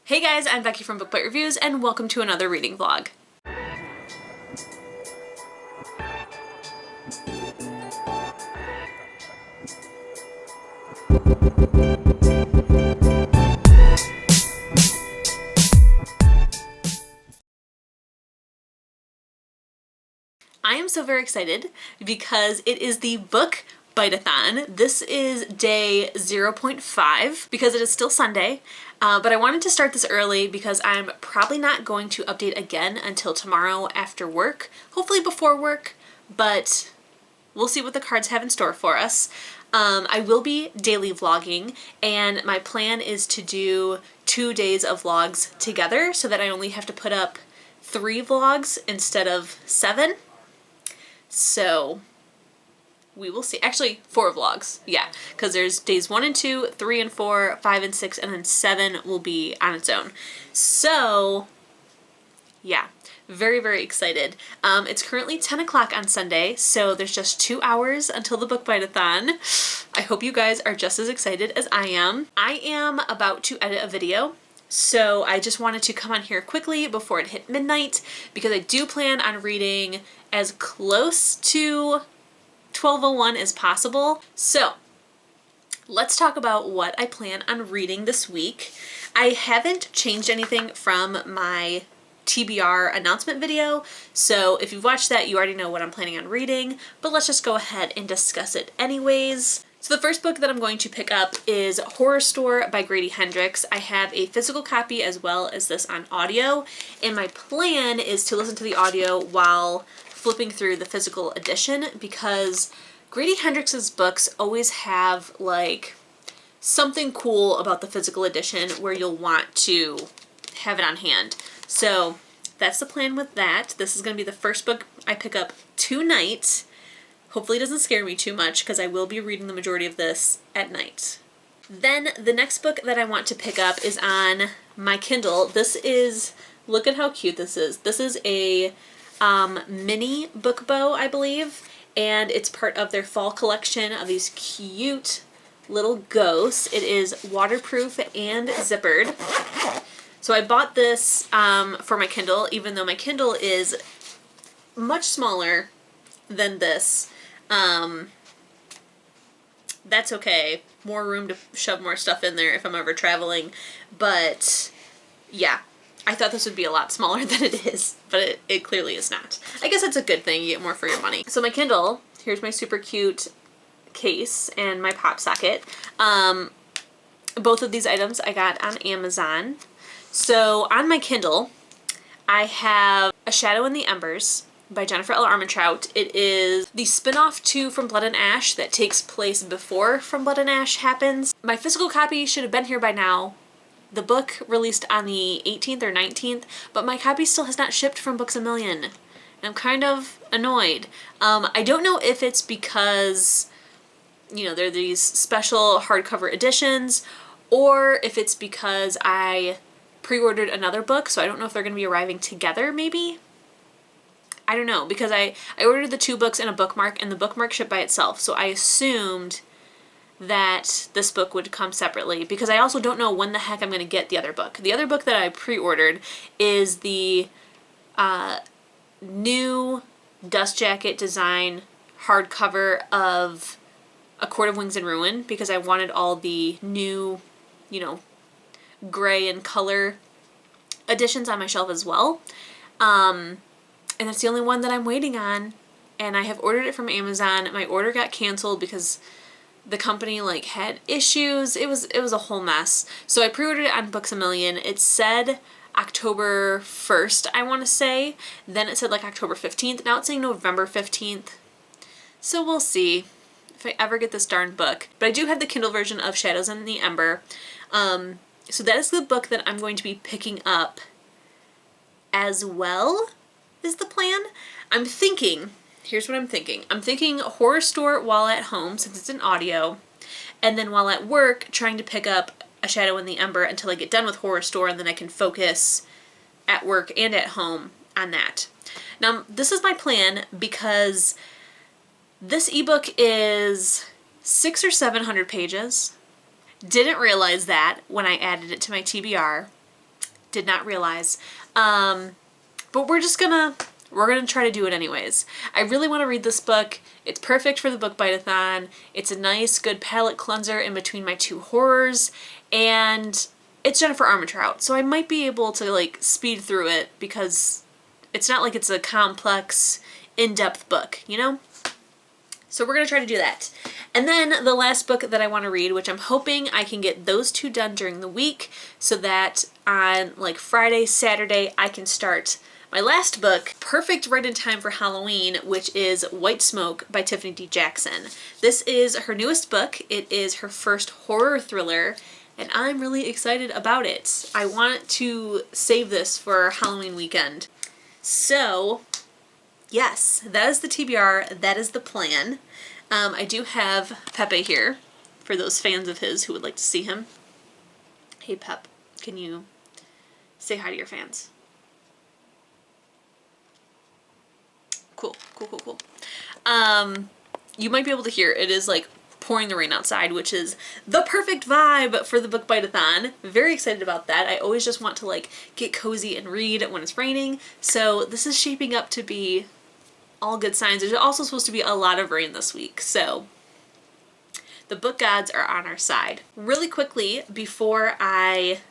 Hey guys, I'm Becky from Book Bite Reviews and welcome to another reading vlog. I am so very excited because it is the book Bite-a-thon. This is day 0.5 because it is still Sunday, but I wanted to start this early because I'm probably not going to update again until tomorrow after work, hopefully before work, but we'll see what the cards have in store for us. I will be daily vlogging, and my plan is to do 2 days of vlogs together so that I only have to put up 3 vlogs instead of 7. So we will see. Actually, 4 vlogs. Yeah, because there's days 1 and 2, 3 and 4, 5 and 6, and then 7 will be on its own. So yeah, very, very excited. It's currently 10 o'clock on Sunday, so there's just 2 hours until the book Bite-a-thon. I hope you guys are just as excited as I am. I am about to edit a video, so I just wanted to come on here quickly before it hit midnight because I do plan on reading as close to 12:01 as possible. So let's talk about what I plan on reading this week. I haven't changed anything from my TBR announcement video, so if you've watched that, you already know what I'm planning on reading, but let's just go ahead and discuss it anyways. So the first book that I'm going to pick up is Horror Store by Grady Hendrix. I have a physical copy as well as this on audio, and my plan is to listen to the audio while flipping through the physical edition because Grady Hendrix's books always have like something cool about the physical edition where you'll want to have it on hand. So that's the plan with that. This is going to be the first book I pick up tonight. Hopefully it doesn't scare me too much because I will be reading the majority of this at night. Then the next book that I want to pick up is on my Kindle. This is, look at how cute this is. This is a mini book bow, I believe, and it's part of their fall collection of these cute little ghosts. It is waterproof and zippered. So I bought this for my Kindle, even though my Kindle is much smaller than this. That's okay. More room to shove more stuff in there if I'm ever traveling. But yeah, I thought this would be a lot smaller than it is, but it clearly is not. I guess it's a good thing. You get more for your money. So my Kindle, here's my super cute case and my pop socket. Both of these items I got on Amazon. So on my Kindle, I have A Shadow in the Embers by Jennifer L. Armentrout. It is the spin-off to From Blood and Ash that takes place before From Blood and Ash happens. My physical copy should have been here by now. The book released on the 18th or 19th, but my copy still has not shipped from Books A Million. I'm kind of annoyed. I don't know if it's because, you know, there are these special hardcover editions, or if it's because I pre-ordered another book, so I don't know if they're going to be arriving together, maybe? I don't know, because I ordered the 2 books in a bookmark, and the bookmark shipped by itself, so I assumed that this book would come separately, because I also don't know when the heck I'm going to get the other book. The other book that I pre-ordered is the new dust jacket design hardcover of A Court of Wings and Ruin, because I wanted all the new, you know, gray and color editions on my shelf as well. And that's the only one that I'm waiting on, and I have ordered it from Amazon. My order got canceled because the company like had issues. It was a whole mess. So I pre-ordered it on Books A Million. It said October 1st, I want to say. Then it said like October 15th. Now it's saying November 15th. So we'll see if I ever get this darn book. But I do have the Kindle version of Shadows in the Ember. So that is the book that I'm going to be picking up as well, is the plan. I'm thinking, here's what I'm thinking. I'm thinking Horror Store while at home, since it's an audio, and then while at work, trying to pick up A Shadow in the Ember until I get done with Horror Store, and then I can focus at work and at home on that. Now, this is my plan because this ebook is 600 or 700 pages. Didn't realize that when I added it to my TBR. did not realize. But we're gonna try to do it anyways. I really want to read this book. It's perfect for the book Bite-a-thon. It's a nice, good palate cleanser in between my two horrors, and it's Jennifer Armentrout, so I might be able to like speed through it because it's not like it's a complex, in-depth book, you know? So we're gonna try to do that. And then the last book that I want to read, which I'm hoping I can get those two done during the week so that on like Friday, Saturday, I can start my last book, perfect right in time for Halloween, which is White Smoke by Tiffany D. Jackson. This is her newest book. It is her first horror thriller, and I'm really excited about it. I want to save this for Halloween weekend. So, yes, that is the TBR. That is the plan. I do have Pepe here for those fans of his who would like to see him. Hey, Pep, can you say hi to your fans? Cool. You might be able to hear it is like pouring the rain outside, which is the perfect vibe for the book Bite-a-thon. Very excited about that. I always just want to like get cozy and read when it's raining. So this is shaping up to be all good signs. There's also supposed to be a lot of rain this week. So the book gods are on our side. Really quickly, before I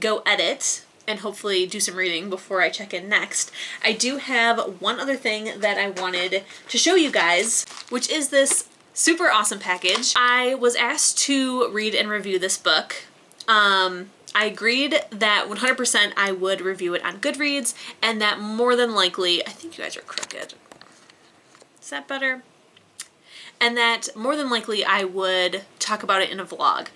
go edit and hopefully do some reading before I check in next, I do have one other thing that I wanted to show you guys, which is this super awesome package. I was asked to read and review this book. I agreed that 100% I would review it on Goodreads, and that more than likely, I think you guys are crooked. Is that better? And that more than likely I would talk about it in a vlog.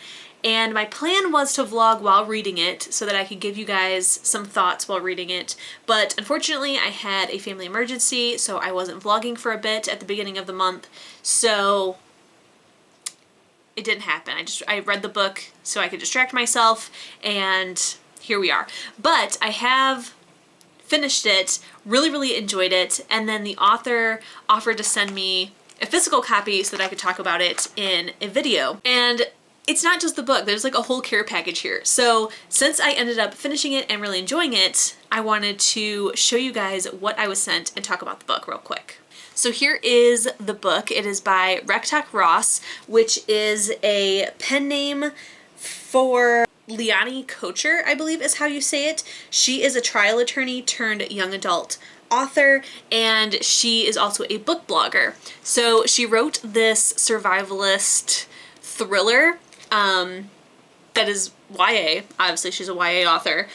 And my plan was to vlog while reading it so that I could give you guys some thoughts while reading it. But unfortunately, I had a family emergency, so I wasn't vlogging for a bit at the beginning of the month. So it didn't happen. I read the book so I could distract myself, and here we are. But I have finished it, really enjoyed it, and then the author offered to send me a physical copy so that I could talk about it in a video. And it's not just the book, there's like a whole care package here. So since I ended up finishing it and really enjoying it, I wanted to show you guys what I was sent and talk about the book real quick. So here is the book. It is by Rectock Ross, which is a pen name for Leonie Kocher, I believe is how you say it. She is a trial attorney turned young adult author, and she is also a book blogger. So she wrote this survivalist thriller that is YA. Obviously, she's a YA author.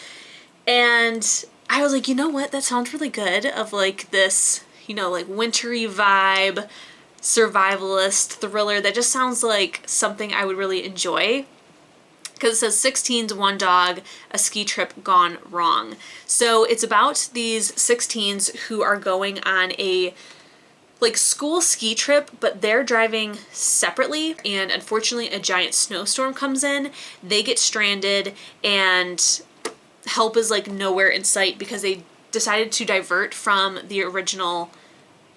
And I was like, you know what? That sounds really good, of like this, you know, like wintry vibe, survivalist thriller that just sounds like something I would really enjoy. Because it says 6 teens, 1 dog, a ski trip gone wrong. So it's about these 6 teens who are going on a like school ski trip, but they're driving separately, and unfortunately a giant snowstorm comes in. They get stranded, and help is like nowhere in sight because they decided to divert from the original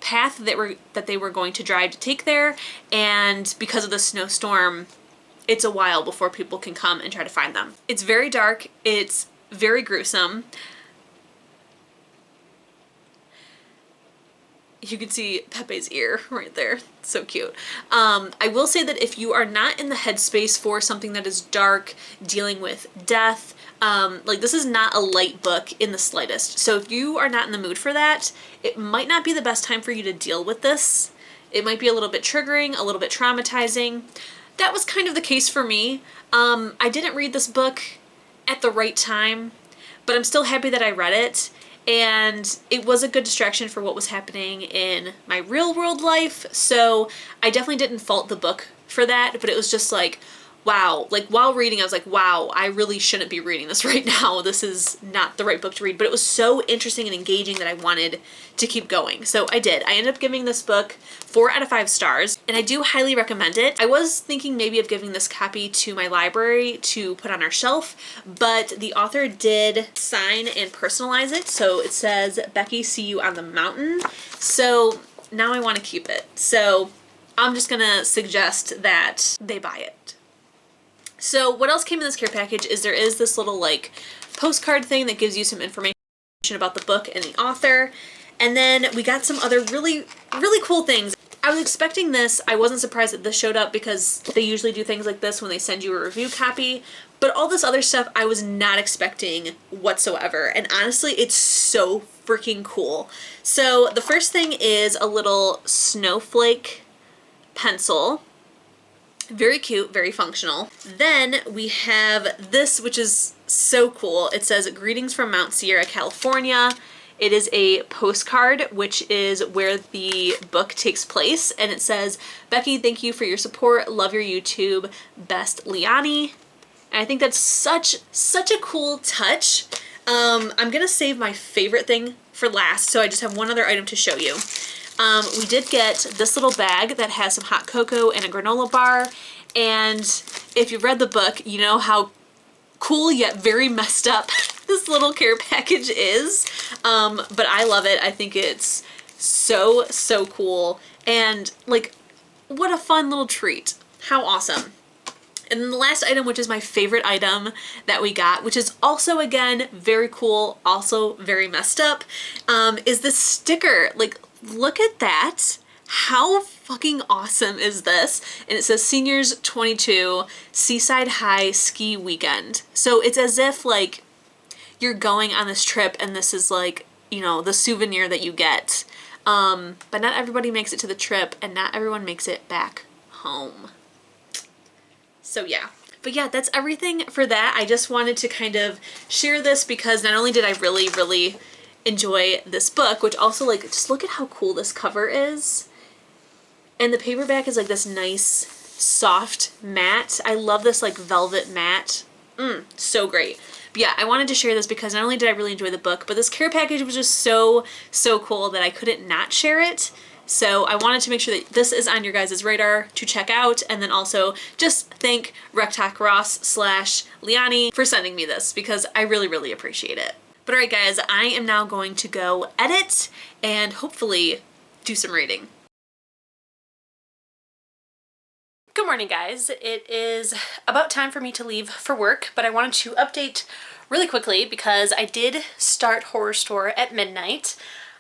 path that they were going to drive to take there, and because of the snowstorm, it's a while before people can come and try to find them. It's very dark, it's very gruesome. You can see Pepe's ear right there. So cute. I will say that if you are not in the headspace for something that is dark, dealing with death, like this is not a light book in the slightest. So if you are not in the mood for that, it might not be the best time for you to deal with this. It might be a little bit triggering, a little bit traumatizing. That was kind of the case for me. I didn't read this book at the right time, but I'm still happy that I read it. And it was a good distraction for what was happening in my real world life. So I definitely didn't fault the book for that, but it was just like, wow, like while reading, I was like, wow, I really shouldn't be reading this right now. This is not the right book to read, but it was so interesting and engaging that I wanted to keep going. So I did. I ended up giving this book 4 out of 5 stars, and I do highly recommend it. I was thinking maybe of giving this copy to my library to put on our shelf, but the author did sign and personalize it. So it says, "Becky, see you on the mountain." So now I want to keep it. So I'm just gonna suggest that they buy it. So what else came in this care package is there is this little like postcard thing that gives you some information about the book and the author. And then we got some other really, really cool things. I was expecting this. I wasn't surprised that this showed up because they usually do things like this when they send you a review copy. But all this other stuff I was not expecting whatsoever. And honestly, it's so freaking cool. So the first thing is a little snowflake pencil. Very cute, very functional. Then we have this, which is so cool. It says, "Greetings from Mount Sierra, California." It is a postcard, which is where the book takes place. And it says, "Becky, thank you for your support. Love your YouTube. Best, Liani." And I think that's such a cool touch. I'm gonna save my favorite thing for last, so I just have one other item to show you. We did get this little bag that has some hot cocoa and a granola bar. And if you've read the book, you know how cool yet very messed up this little care package is. But I love it. I think it's so cool. And like, what a fun little treat. How awesome. And then the last item, which is my favorite item that we got, which is also, again, very cool, also very messed up, is this sticker. Like, look at that. How fucking awesome is this? And it says Seniors 22 Seaside High Ski Weekend. So it's as if like you're going on this trip and this is like, you know, the souvenir that you get. But not everybody makes it to the trip and not everyone makes it back home. So yeah. But yeah, that's everything for that. I just wanted to kind of share this because not only did I really enjoy this book, which also like, just look at how cool this cover is. And the paperback is like this nice, soft matte. I love this like velvet matte. So great. But yeah, I wanted to share this because not only did I really enjoy the book, but this care package was just so cool that I couldn't not share it. So I wanted to make sure that this is on your guys' radar to check out, and then also just thank Rectock Ross / Liani for sending me this because I really appreciate it. But alright guys, I am now going to go edit and hopefully do some reading. Good morning guys. It is about time for me to leave for work, but I wanted to update really quickly because I did start Horror Store at midnight.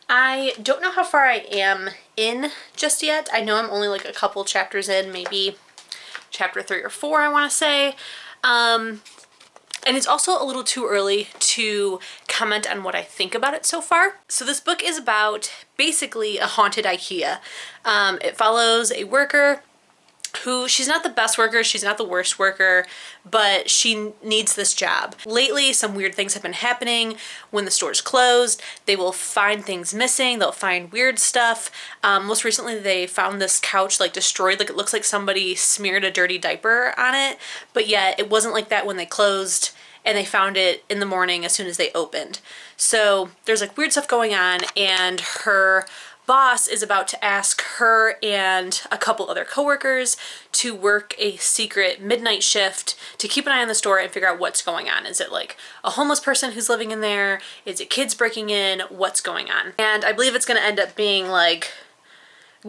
I don't know how far I am in just yet. I know I'm only like a couple chapters in, maybe chapter 3 or 4 I want to say. And it's also a little too early to comment on what I think about it so far. So this book is about basically a haunted IKEA. It follows a worker who, she's not the best worker, she's not the worst worker, but she needs this job. Lately, some weird things have been happening. When the store's closed, they will find things missing, they'll find weird stuff. Most recently, they found this couch like destroyed, like it looks like somebody smeared a dirty diaper on it, but yet it wasn't like that when they closed, and they found it in the morning as soon as they opened. So there's like weird stuff going on, and her boss is about to ask her and a couple other coworkers to work a secret midnight shift to keep an eye on the store and figure out what's going on. Is it like a homeless person who's living in there? Is it kids breaking in? What's going on? And I believe it's going to end up being like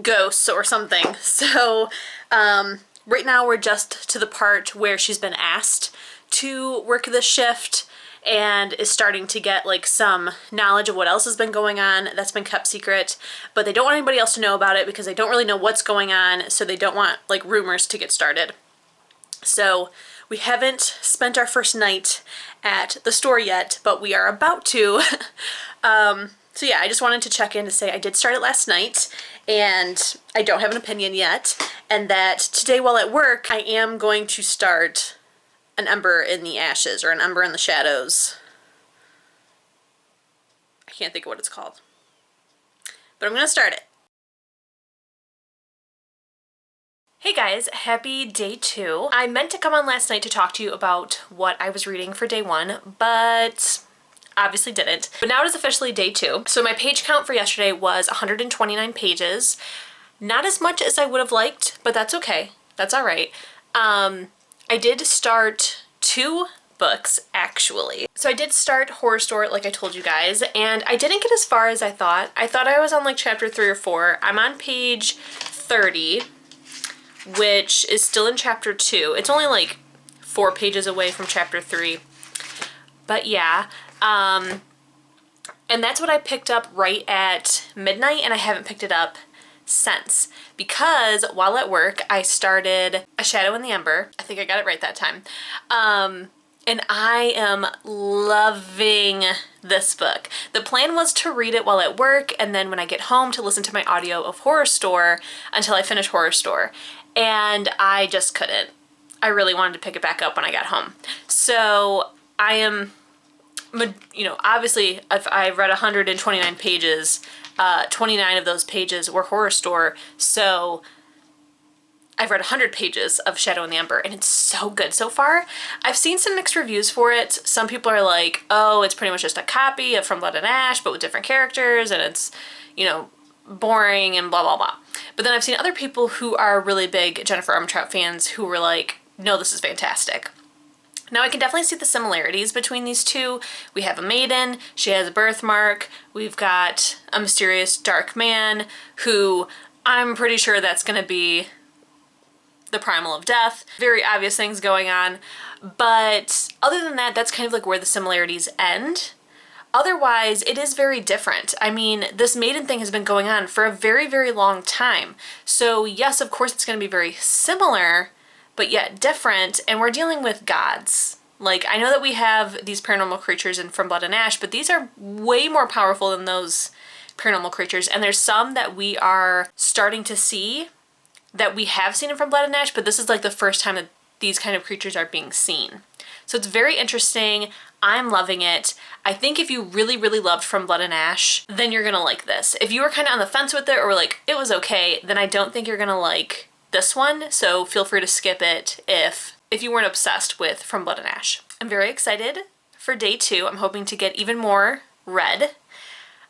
ghosts or something. So right now we're just to the part where she's been asked to work this shift and is starting to get like some knowledge of what else has been going on that's been kept secret, but they don't want anybody else to know about it because they don't really know what's going on, so they don't want like rumors to get started. So we haven't spent our first night at the store yet, but we are about to. So yeah, I just wanted to check in to say I did start it last night and I don't have an opinion yet, and that today while at work I am going to start an Ember in the Ashes, or an Ember in the Shadows. I can't think of what it's called. But I'm gonna start it. Hey guys, happy day 2. I meant to come on last night to talk to you about what I was reading for day 1, but obviously didn't. But now it is officially day 2. So my page count for yesterday was 129 pages. Not as much as I would have liked, but that's okay. That's alright. I did start 2 books, actually. So I did start Horror Store, like I told you guys, and I didn't get as far as I thought. I thought I was on like chapter 3 or 4. I'm on page 30, which is still in chapter 2. It's only like 4 pages away from chapter 3. But yeah, and that's what I picked up right at midnight, and I haven't picked it up since, because while at work I started A Shadow in the Ember. I think I got it right that time. And I am loving this book. The plan was to read it while at work, and then when I get home to listen to my audio of Horror Store until I finish Horror Store. And I just couldn't. I really wanted to pick it back up when I got home. So I am, you know, obviously if I read 129 pages, 29 of those pages were Horror Store. So I've read 100 pages of Shadow in the Ember, and it's so good so far. I've seen some mixed reviews for it. Some people are like, oh, it's pretty much just a copy of From Blood and Ash, but with different characters, and it's, you know, boring and blah, blah, blah. But then I've seen other people who are really big Jennifer Armentrout fans who were like, no, this is fantastic. Now I can definitely see the similarities between these two. We have a maiden, she has a birthmark, we've got a mysterious dark man who I'm pretty sure that's going to be the primal of death. Very obvious things going on. But other than that, that's kind of like where the similarities end. Otherwise, it is very different. I mean, this maiden thing has been going on for a very, very long time. So yes, of course it's going to be very similar, but yet different. And we're dealing with gods. Like, I know that we have these paranormal creatures in From Blood and Ash, but these are way more powerful than those paranormal creatures. And there's some that we are starting to see that we have seen in From Blood and Ash, but this is like the first time that these kind of creatures are being seen. So it's very interesting. I'm loving it. I think if you really, really loved From Blood and Ash, then you're gonna like this. If you were kind of on the fence with it, or like, it was okay, then I don't think you're gonna like this one. So feel free to skip it if you weren't obsessed with From Blood and Ash. I'm very excited for day 2. I'm hoping to get even more read.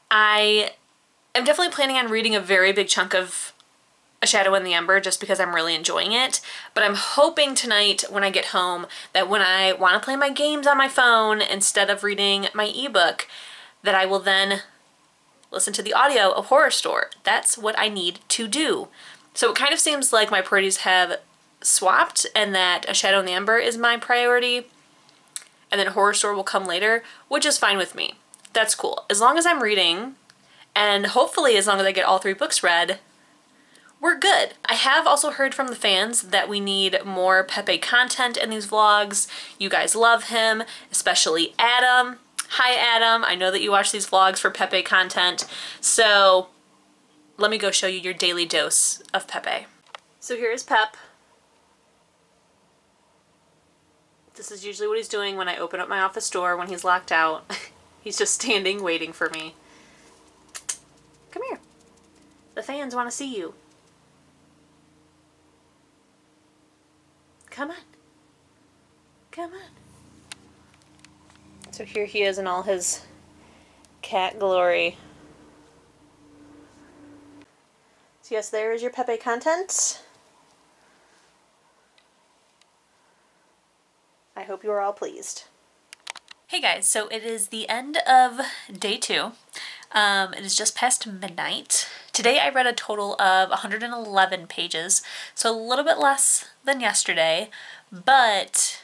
I am definitely planning on reading a very big chunk of A Shadow in the Ember just because I'm really enjoying it. But I'm hoping tonight when I get home that when I want to play my games on my phone instead of reading my ebook, that I will then listen to the audio of Horror Store. That's what I need to do. So it kind of seems like my priorities have swapped, and that A Shadow in the Ember is my priority, and then Horror Store will come later, which is fine with me. That's cool. As long as I'm reading, and hopefully as long as I get all 3 books read, we're good. I have also heard from the fans that we need more Pepe content in these vlogs. You guys love him, especially Adam. Hi Adam, I know that you watch these vlogs for Pepe content, so let me go show you your daily dose of Pepe. So here's Pep. This is usually what he's doing when I open up my office door when he's locked out. He's just standing waiting for me. Come here. The fans want to see you. Come on. Come on. So here he is in all his cat glory. So yes, there is your Pepe content. I hope you are all pleased. Hey guys, so it is the end of day 2. It is just past midnight. Today I read a total of 111 pages, so a little bit less than yesterday, but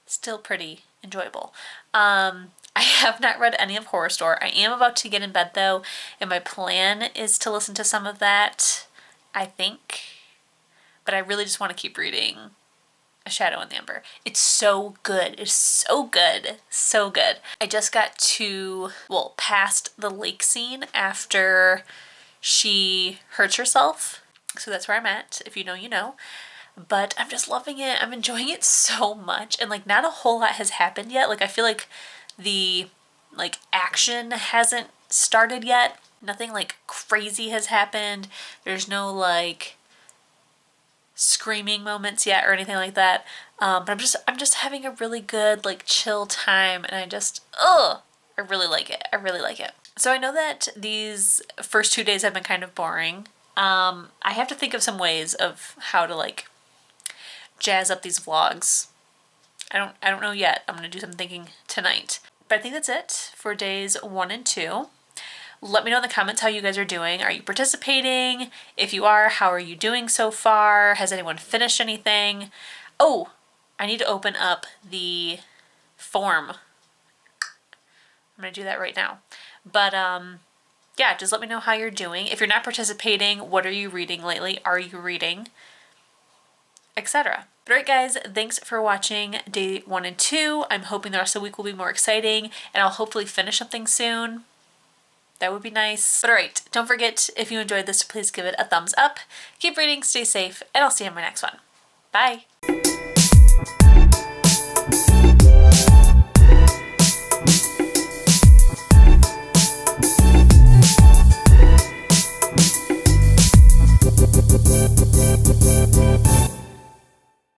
still pretty enjoyable. I have not read any of Horror Store. I am about to get in bed though, and my plan is to listen to some of that, I think, but I really just want to keep reading A Shadow in the Ember. It's so good. It's so good. So good. I just got to, well, past the lake scene after she hurts herself. So that's where I'm at. If you know, you know. But I'm just loving it. I'm enjoying it so much. And like not a whole lot has happened yet. Like I feel like the like action hasn't started yet. Nothing like crazy has happened. There's no like screaming moments yet or anything like that, but I'm just having a really good like chill time, and I really like it. I really like it. So I know that these first 2 days have been kind of boring. I have to think of some ways of how to like jazz up these vlogs. I don't know yet. I'm gonna do some thinking tonight, but I think that's it for days 1 and 2. Let me know in the comments how you guys are doing. Are you participating? If you are, how are you doing so far? Has anyone finished anything? Oh, I need to open up the form I'm going to do that right now. But yeah, just let me know how you're doing. If you're not participating, what are you reading lately? Are you reading? Etc. But alright guys, thanks for watching day 1 and 2. I'm hoping the rest of the week will be more exciting, and I'll hopefully finish something soon. That would be nice. But alright, don't forget, if you enjoyed this, please give it a thumbs up. Keep reading, stay safe, and I'll see you in my next one. Bye!